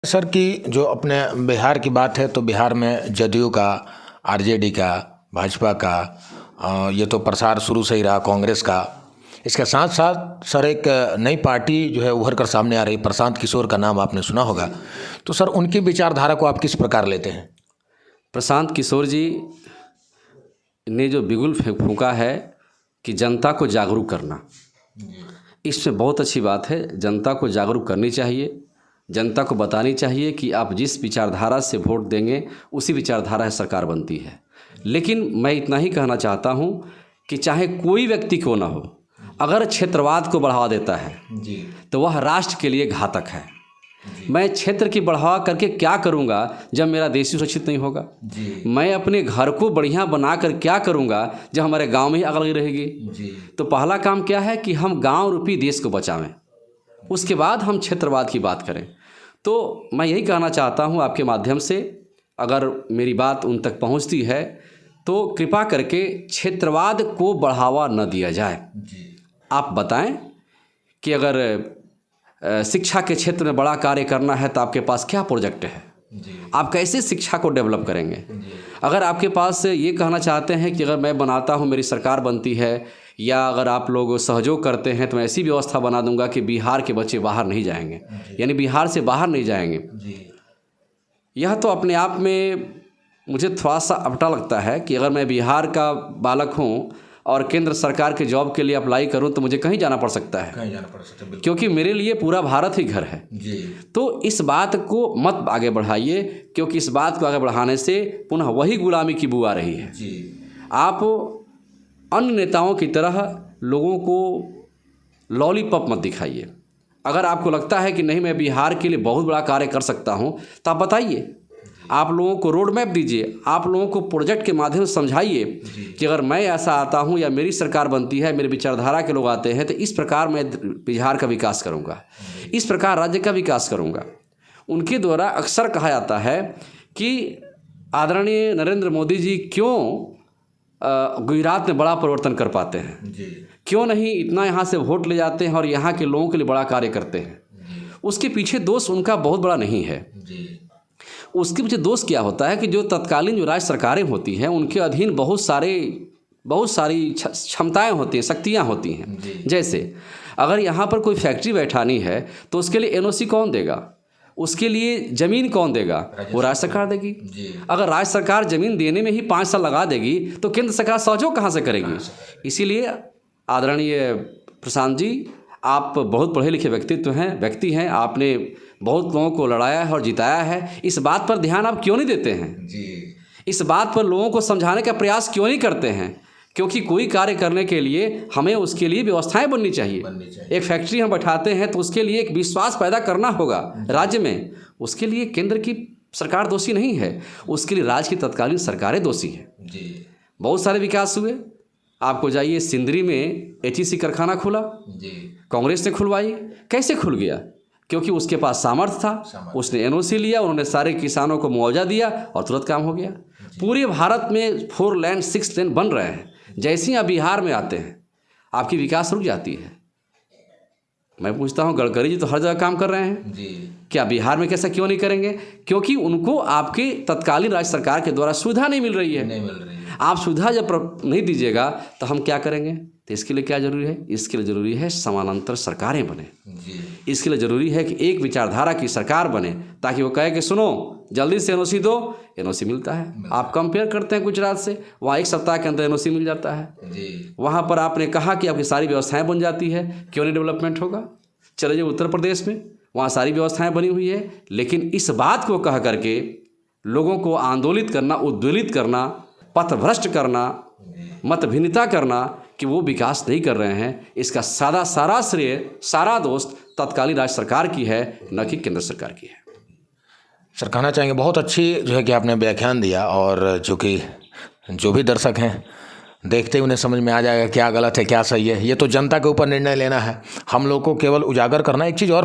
Sir कि जो अपने बिहार की बात है तो बिहार में जदयू का, आरजेडी का, भाजपा का, ये तो प्रसार शुरू से ही रहा कांग्रेस का। इसके साथ साथ सर एक नई पार्टी जो है उभर कर सामने आ रही, प्रशांत किशोर का नाम आपने सुना होगा। तो सर उनकी विचारधारा को आप किस प्रकार लेते हैं? प्रशांत किशोर जी ने जो बिगुल फूंका है कि जनता को जागरूक करना, इसमें बहुत अच्छी बात है। जनता को जागरूक करनी चाहिए, जनता को बतानी चाहिए कि आप जिस विचारधारा से वोट देंगे उसी विचारधारा से सरकार बनती है। लेकिन मैं इतना ही कहना चाहता हूं कि चाहे कोई व्यक्ति क्यों ना हो, अगर क्षेत्रवाद को बढ़ावा देता है तो वह राष्ट्र के लिए घातक है। मैं क्षेत्र की बढ़ावा करके क्या करूंगा जब मेरा देश सुरक्षित नहीं होगा? मैं अपने घर को बढ़िया बनाकर क्या करूंगा जब हमारे गांव में ही आग लगी रहेगी? तो पहला काम क्या है कि हम गांव रूपी देश को बचावें, उसके बाद हम क्षेत्रवाद की बात करें। तो मैं यही कहना चाहता हूं आपके माध्यम से, अगर मेरी बात उन तक पहुंचती है तो कृपा करके क्षेत्रवाद को बढ़ावा न दिया जाए। आप बताएं कि अगर शिक्षा के क्षेत्र में बड़ा कार्य करना है तो आपके पास क्या प्रोजेक्ट है? आप कैसे शिक्षा को डेवलप करेंगे? अगर आपके पास ये कहना चाहते हैं कि अगर मैं बनाता हूं, मेरी सरकार बनती है, या अगर आप लोग सहयोग करते हैं तो मैं ऐसी व्यवस्था बना दूंगा कि बिहार के बच्चे बाहर नहीं जाएंगे, यानी बिहार से बाहर नहीं जाएंगे, यह तो अपने आप में मुझे थोड़ा सा अपटा लगता है कि अगर मैं बिहार का बालक हूं और केंद्र सरकार के जॉब के लिए अप्लाई करूं तो मुझे कहीं जाना पड़ सकता है, क्योंकि मेरे लिए पूरा भारत ही घर है। तो इस बात को मत आगे बढ़ाइए, क्योंकि इस बात को आगे बढ़ाने से पुनः वही गुलामी की बू आ रही है। आप अन्य नेताओं की तरह लोगों को लॉलीपॉप मत दिखाइए। अगर आपको लगता है कि नहीं मैं बिहार के लिए बहुत बड़ा कार्य कर सकता हूं तो आप बताइए, आप लोगों को रोड मैप दीजिए, आप लोगों को प्रोजेक्ट के माध्यम से समझाइए कि अगर मैं ऐसा आता हूं या मेरी सरकार बनती है, मेरी विचारधारा के लोग आते हैं तो इस प्रकार मैं बिहार का विकास करूंगा, इस प्रकार राज्य का विकास करूंगा। उनके द्वारा अक्सर कहा जाता है कि आदरणीय नरेंद्र मोदी जी क्यों गुजरात में बड़ा परिवर्तन कर पाते हैं, क्यों नहीं इतना यहाँ से वोट ले जाते हैं और यहाँ के लोगों के लिए बड़ा कार्य करते हैं। उसके पीछे दोष उनका बहुत बड़ा नहीं है। उसके पीछे दोष क्या होता है कि जो तत्कालीन जो राज्य सरकारें होती हैं उनके अधीन बहुत सारी क्षमताएं होती हैं, शक्तियां होती हैं। जैसे अगर यहाँ पर कोई फैक्ट्री बैठानी है तो उसके लिए एनओसी कौन देगा, उसके लिए ज़मीन कौन देगा? वो राज्य सरकार देगी। अगर राज्य सरकार ज़मीन देने में ही 5 साल लगा देगी तो केंद्र सरकार सहयोग कहाँ से करेगी? इसीलिए आदरणीय प्रशांत जी, आप बहुत पढ़े लिखे व्यक्ति हैं, आपने बहुत लोगों को लड़ाया है और जिताया है। इस बात पर ध्यान आप क्यों नहीं देते हैं? इस बात पर लोगों को समझाने का प्रयास क्यों नहीं करते हैं? क्योंकि कोई कार्य करने के लिए हमें उसके लिए व्यवस्थाएं बननी चाहिए। एक फैक्ट्री हम बैठाते हैं तो उसके लिए एक विश्वास पैदा करना होगा राज्य में। उसके लिए केंद्र की सरकार दोषी नहीं है, उसके लिए राज्य की तत्कालीन सरकारें दोषी हैं। बहुत सारे विकास हुए, आपको जाइए सिंदरी में एचईसी कारखाना खुला, कांग्रेस ने खुलवाई। कैसे खुल गया? क्योंकि उसके पास सामर्थ्य था, उसने एनओसी लिया, उन्होंने सारे किसानों को मुआवजा दिया और तुरंत काम हो गया। पूरे भारत में 4 लेन 6 लेन बन रहे हैं। जैसे ही आप बिहार में आते हैं आपकी विकास रुक जाती है। मैं पूछता हूं, गडकरी जी तो हर जगह काम कर रहे हैं, क्या बिहार में कैसा क्यों नहीं करेंगे? क्योंकि उनको आपके तत्कालीन राज्य सरकार के द्वारा सुविधा नहीं मिल रही है। आप सुविधा जब नहीं दीजिएगा तो हम क्या करेंगे? तो इसके लिए क्या जरूरी है? इसके लिए जरूरी है समानांतर सरकारें बने। इसके लिए जरूरी है कि एक विचारधारा की सरकार बने, ताकि वो कहे कि सुनो जल्दी से एनओसी दो, एनओसी मिलता है। आप कंपेयर करते हैं गुजरात से, वहाँ 1 सप्ताह के अंदर एनओसी मिल जाता है। वहाँ पर आपने कहा कि आपकी सारी व्यवस्थाएं बन जाती है, क्यों नहीं डेवलपमेंट होगा? चले जाइए उत्तर प्रदेश में, वहाँ सारी व्यवस्थाएं बनी हुई है। लेकिन इस बात को कह करके लोगों को आंदोलित करना, उद्वेलित करना, पथभ्रष्ट करना, मतभिन्नता करना कि वो विकास नहीं कर रहे हैं, इसका सारा श्रेय, सारा दोष तत्कालीन राज्य सरकार की है, न कि केंद्र सरकार की है। सर कहना चाहेंगे बहुत अच्छी जो है कि आपने व्याख्यान दिया, और जो भी दर्शक हैं देखते ही उन्हें समझ में आ जाएगा क्या गलत है क्या सही है। ये तो जनता के ऊपर निर्णय लेना है, हम लोग को केवल उजागर करना। एक चीज़ और